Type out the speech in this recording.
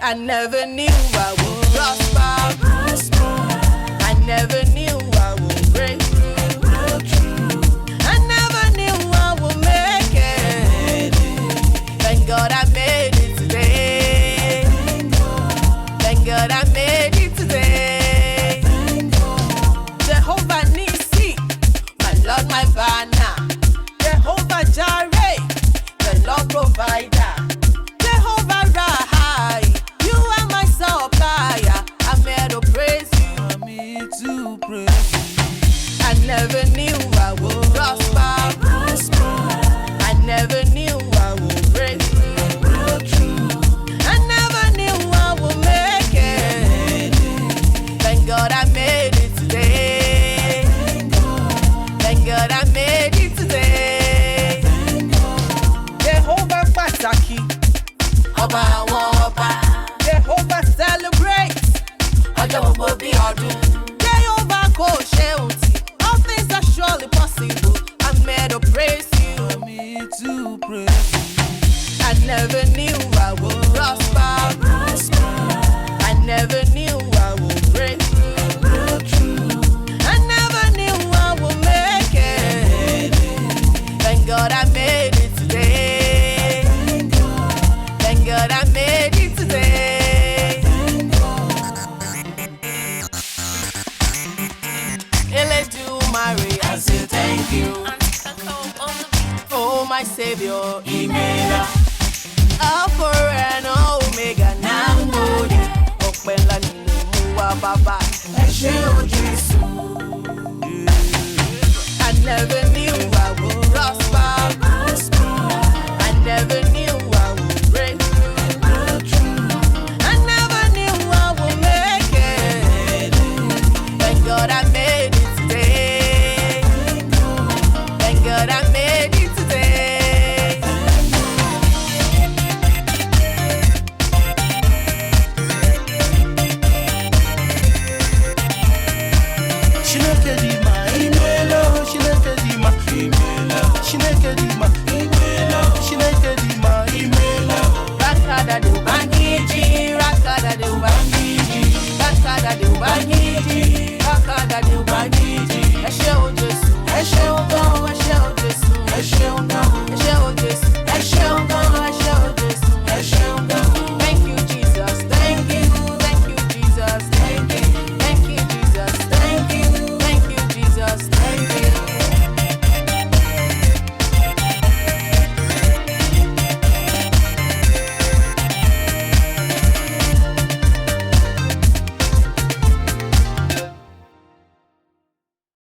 I never knew I would prosper. I never knew I would break through. I never knew I would make it. Thank God I made it today. Thank God I made it today. Jehovah Nissi, my Lord, my banner. Jehovah Jireh, the Lord provider. Jehovah Rahai, you are my supplier. I'm here to praise you. I'm here to praise you. I never knew I would prosper. I never knew I would break through. I never knew I would make it. Thank God I made it today. Thank God I made it today. Jehovah Pasaki, Oba Oba. Jehovah celebrates. Ojo be ọdún. Jehovah kò ṣe òtí. All things are surely possible. I'm here to praise you. I'm here to praise you. I never knew I would prosper. I never knew I would break through. I never knew I would make it. Thank God I made it today. Thank God I made it today. Eledumare, I say thank you. Oh my Savior, Imela, Alpha and Omega, now know you. Ọpẹ́ ńlá ni mo mú wá bàbá. ẹ ṣé o Jésù.